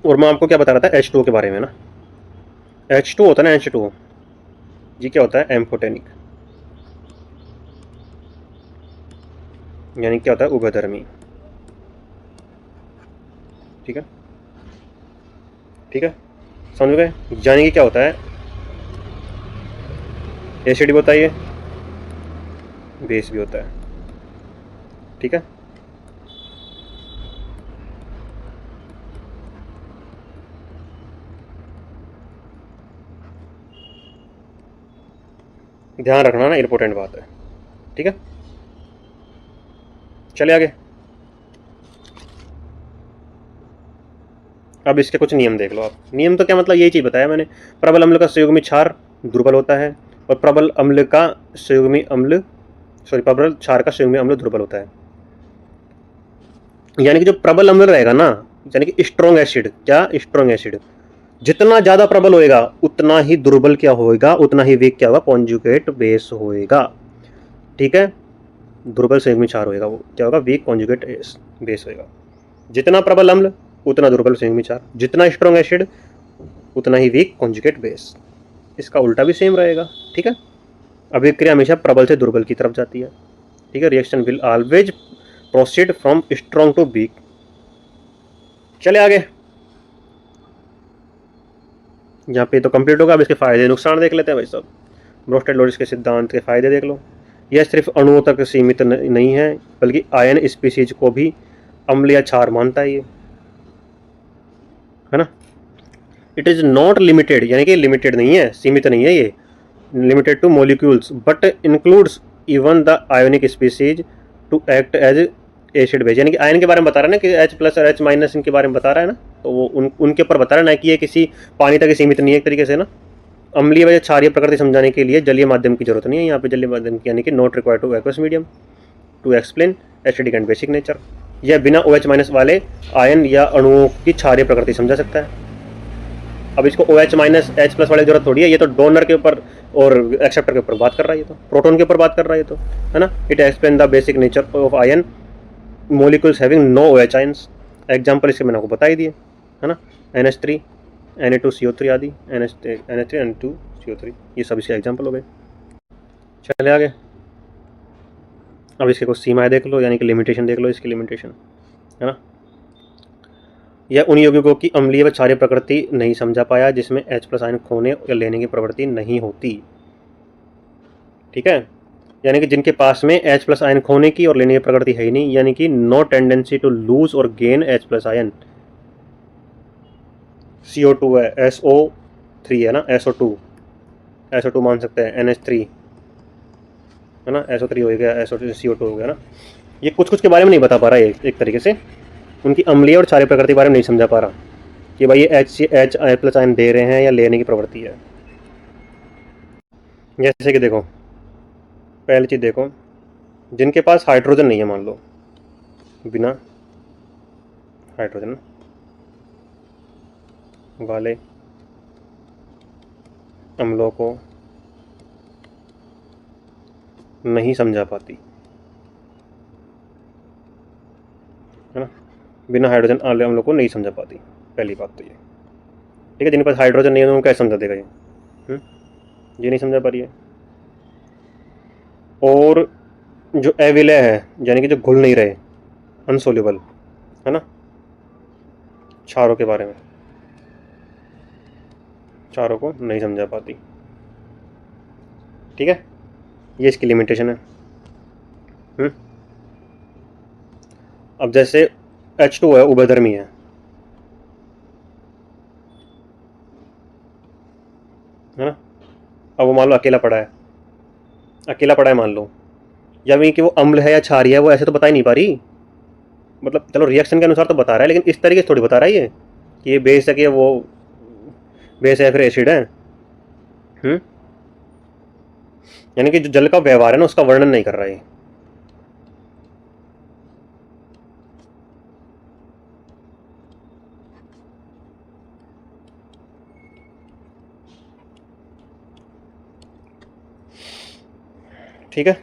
और मैं आपको क्या बता रहा था H2O के बारे में ना, H2 होता है ना, H2O, ये क्या होता है, एम्फोटेनिक, यानी क्या होता है, उभयधर्मी, ठीक है, ठीक है, समझ गए। यानी कि क्या होता है, एसिड भी होता है, ये बेस भी होता है, ठीक है। ध्यान रखना ना, इंपॉर्टेंट बात है, ठीक है। चले आगे, अब इसके कुछ नियम देख लो आप। नियम तो क्या मतलब, यही चीज़ बताया मैंने, प्रबल अम्ल का संयुग्मी क्षार दुर्बल होता है, और प्रबल अम्ल का संयुग्मी अम्ल, सॉरी, प्रबल क्षार का संयुग्मी अम्ल दुर्बल होता है। यानी कि जो प्रबल अम्ल रहेगा ना, यानी कि स्ट्रॉन्ग एसिड, क्या, स्ट्रॉन्ग एसिड जितना ज़्यादा प्रबल होएगा उतना ही दुर्बल क्या होएगा, उतना ही वीक क्या होगा, कॉन्जुगेट बेस होएगा, ठीक है। दुर्बल संयुग्मी क्षार होएगा, वो क्या होगा, वीक कॉन्जुगेट बेस होएगा। जितना प्रबल अम्ल उतना दुर्बल संयुग्मी क्षार, जितना स्ट्रॉन्ग एसिड उतना ही वीक कॉन्जुगेट बेस। इसका उल्टा भी सेम रहेगा, ठीक है। अभिक्रिया हमेशा प्रबल से दुर्बल की तरफ जाती है, ठीक है। Reaction will always proceed from strong to weak. चले आगे, यहाँ पे तो कंप्लीट होगा। अब इसके फायदे नुकसान देख लेते हैं भाई साहब। ब्रोस्टेड लोरिस के सिद्धांत के फायदे देख लो। यह सिर्फ अणुओं तक सीमित नहीं है, बल्कि आयन स्पीसीज को भी अम्ल या क्षार मानता है ये, है ना। इट इज़ नॉट लिमिटेड, यानी कि लिमिटेड नहीं है, सीमित नहीं है ये, limited to molecules, but includes even the ionic species to act as acid base. यानी कि आयन के बारे में बता रहा है ना, कि H+ और H- इनके बारे में बता रहा है ना, तो वो उनके ऊपर बता रहा है ना, कि ये किसी पानी तक सीमित नहीं है एक तरीके से ना। अम्लीय व क्षारीय प्रकृति समझाने के लिए जलीय माध्यम की जरूरत नहीं है यहाँ पे, जलीय माध्यम की, यानी कि not required to aqueous medium to explain acidic and basic nature. यह बिना OH- वाले आयन या अणुओं की क्षारीय प्रकृति समझा सकता है। अब इसको OH- H+ वाले जरूरत थोड़ी है, ये तो डोनर के ऊपर और एक्सेप्टर के ऊपर बात कर रहा है, ये तो प्रोटॉन के ऊपर बात कर रहा है ये तो, है ना। It explain the basic nature of ion molecules having no OH ions. Example इसके मैंने आपको बता ही दिए, है ना। NH3 Na2CO3 आदि, NH3 N2CO3, ये सब इसके एग्जाम्पल हो गए। चले आगे, अब इसके कुछ सीमाएं देख लो, यानी कि लिमिटेशन देख लो, इसकी लिमिटेशन, है ना। यह उन यौगिकों की अम्लीय व क्षारीय प्रकृति नहीं समझा पाया जिसमें H+ आयन खोने या लेने की प्रवृत्ति नहीं होती, ठीक है। यानी कि जिनके पास में H+ आयन खोने की और लेने की प्रकृति है ही नहीं, यानी कि नो टेंडेंसी टू लूज और गेन H+ आयन। CO2 है, SO3 है ना, SO2 मान सकते हैं, NH3 है ना, SO3 हो गया, CO2 हो गया ना। ये कुछ कुछ के बारे में नहीं बता पा रहा है एक तरीके से, उनकी अम्लीय और क्षारीय प्रकृति के बारे में नहीं समझा पा रहा, कि भाई ये H+ आयन दे रहे हैं या लेने की प्रवृत्ति है। जैसे कि देखो, पहली चीज़ देखो, जिनके पास हाइड्रोजन नहीं है, मान लो बिना हाइड्रोजन वाले अम्लों को नहीं समझा पाती, है ना। बिना हाइड्रोजन वाले अम्लों को नहीं समझा पाती, पहली बात तो ये, ठीक है। जिनके पास हाइड्रोजन नहीं है उनको कैसे समझा देगा ये, ये नहीं समझा पा रही है। और जो एविलय है यानी कि जो घुल नहीं रहे, अनसोल्यूबल, है ना, क्षारों के बारे में, क्षारों को नहीं समझा पाती। ठीक है, ये इसकी लिमिटेशन है। अब जैसे H2 है, उभयधर्मी है ना। अब वो मान लो अकेला पड़ा है मान लो, या वही कि वो अम्ल है या क्षारीय है, वो ऐसे तो बता ही नहीं पा रही। मतलब चलो रिएक्शन के अनुसार तो बता रहा है, लेकिन इस तरीके से थोड़ी बता रहा है ये कि ये बेस है कि वो बेस है फिर एसिड है। यानी कि जो जल का व्यवहार है ना, उसका वर्णन नहीं कर रहा है। ठीक है,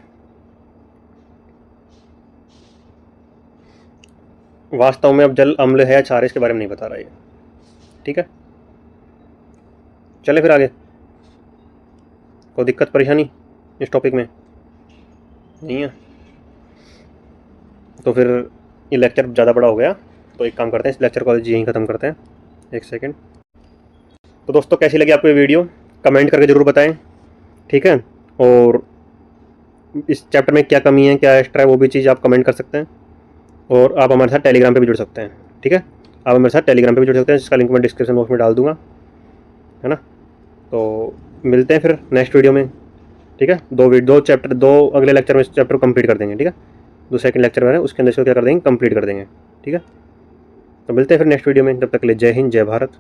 वास्तव में अब जल अम्ल है या क्षार, इसके बारे में नहीं बता रहा है। ठीक है, चले फिर आगे। कोई दिक्कत परेशानी इस टॉपिक में नहीं है? तो फिर ये लेक्चर ज़्यादा बड़ा हो गया, तो एक काम करते हैं, इस लेक्चर को यहीं ख़त्म करते हैं। एक सेकेंड। तो दोस्तों कैसी लगी आपको ये वीडियो, कमेंट करके ज़रूर बताएं। ठीक है, और इस चैप्टर में क्या कमी है, क्या एक्स्ट्रा है, वो भी चीज़ आप कमेंट कर सकते हैं। और आप हमारे साथ टेलीग्राम पे भी जुड़ सकते हैं। ठीक है, आप हमारे साथ टेलीग्राम पे भी जुड़ सकते हैं, जिसका लिंक मैं डिस्क्रिप्शन बॉक्स में डाल दूंगा, है ना। तो मिलते हैं फिर नेक्स्ट वीडियो में। ठीक है, दो अगले लेक्चर में इस चैप्टर को कंप्लीट कर देंगे। ठीक है, जो सेकंड लेक्चर में है उसके अंदर इसको क्या कर देंगे, कंप्लीट कर देंगे। ठीक है, तो मिलते हैं फिर नेक्स्ट वीडियो में। तब तक के लिए जय हिंद, जय भारत।